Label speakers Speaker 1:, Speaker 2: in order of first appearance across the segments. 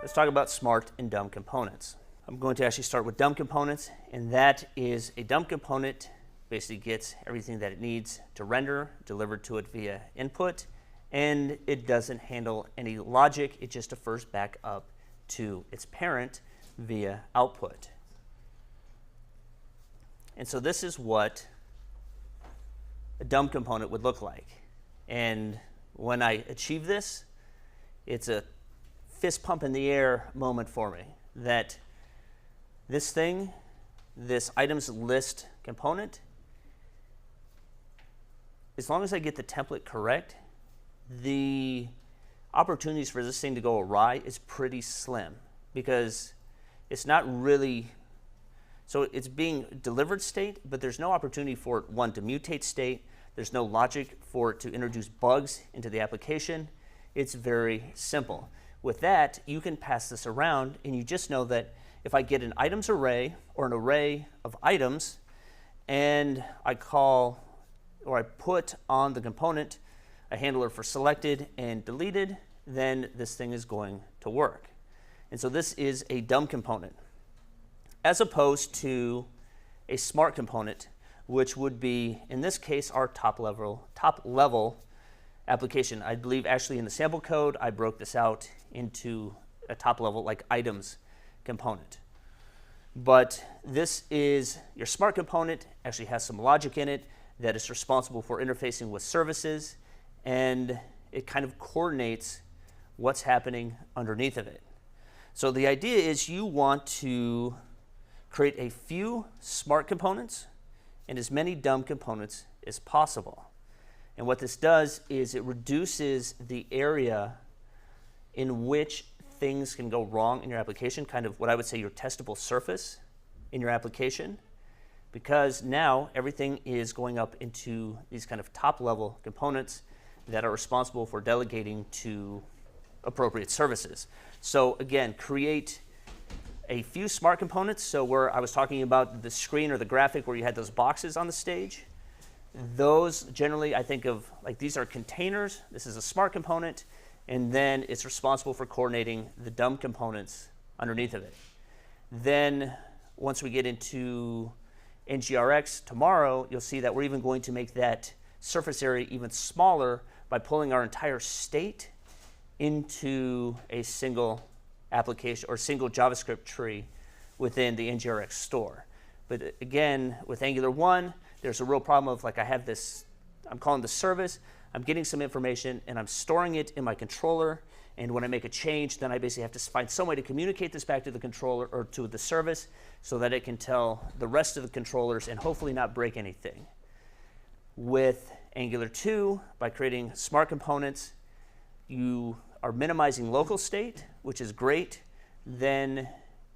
Speaker 1: Let's talk about smart and dumb components. I'm going to actually start with dumb components, and that is a dumb component basically gets everything that it needs to render delivered to it via input, and it doesn't handle any logic. It just defers back up to its parent via output. And so this is what a dumb component would look like. And when I achieve this, it's a fist pump in the air moment for me that this thing, this items list component, as long as I get the template correct, the opportunities for this thing to go awry is pretty slim, because it's not really, so it's being delivered state, but there's no opportunity for it, one, to mutate state. There's no logic for it to introduce bugs into the application. It's very simple. With that, you can pass this around, and you just know that if I get an items array or an array of items, and I call or I put on the component a handler for selected and deleted, then this thing is going to work. And so this is a dumb component, as opposed to a smart component, which would be, in this case, our top level application. I believe actually in the sample code, I broke this out into a top level like items component. But this is your smart component, actually has some logic in it that is responsible for interfacing with services, and it kind of coordinates what's happening underneath of it. So the idea is you want to create a few smart components and as many dumb components as possible. And what this does is it reduces the area in which things can go wrong in your application, kind of what I would say your testable surface in your application, because now everything is going up into these kind of top level components that are responsible for delegating to appropriate services. So again, create a few smart components. So where I was talking about the screen or the graphic where you had those boxes on the stage, those generally I think of like these are containers. This is a smart component, and then it's responsible for coordinating the dumb components underneath of it. Then once we get into NGRX tomorrow, you'll see that we're even going to make that surface area even smaller by pulling our entire state into a single application or single JavaScript tree within the NGRX store. But again, with Angular 1, there's a real problem of like I have this, I'm calling the service, I'm getting some information and I'm storing it in my controller, and when I make a change, then I basically have to find some way to communicate this back to the controller or to the service so that it can tell the rest of the controllers and hopefully not break anything. With Angular 2, by creating smart components, you are minimizing local state, which is great. Then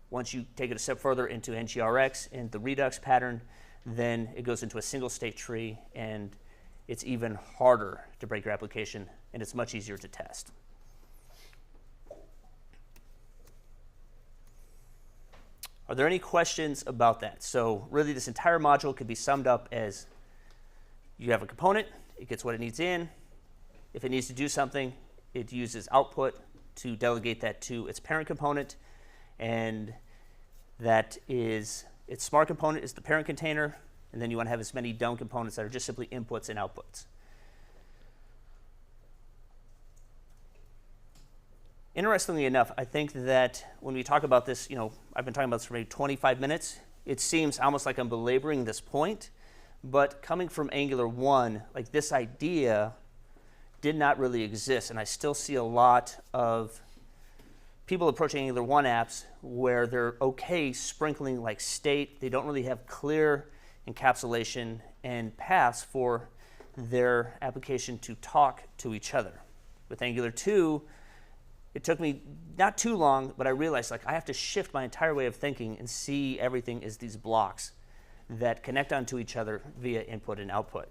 Speaker 1: once you take it a step further into NGRX and the Redux pattern, then it goes into a single state tree, and it's even harder to break your application, and it's much easier to test. Are there any questions about that? So really this entire module could be summed up as you have a component, it gets what it needs in. If it needs to do something, it uses output to delegate that to its parent component, and that is its smart component is the parent container, and then you want to have as many dumb components that are just simply inputs and outputs. Interestingly enough, I think that when we talk about this, I've been talking about this for maybe 25 minutes. It seems almost like I'm belaboring this point, but coming from Angular 1, like this idea did not really exist, and I still see a lot of people approaching Angular 1 apps where they're okay sprinkling like state. They don't really have clear encapsulation and paths for their application to talk to each other. With Angular 2, it took me not too long, but I realized like I have to shift my entire way of thinking and see everything as these blocks that connect onto each other via input and output.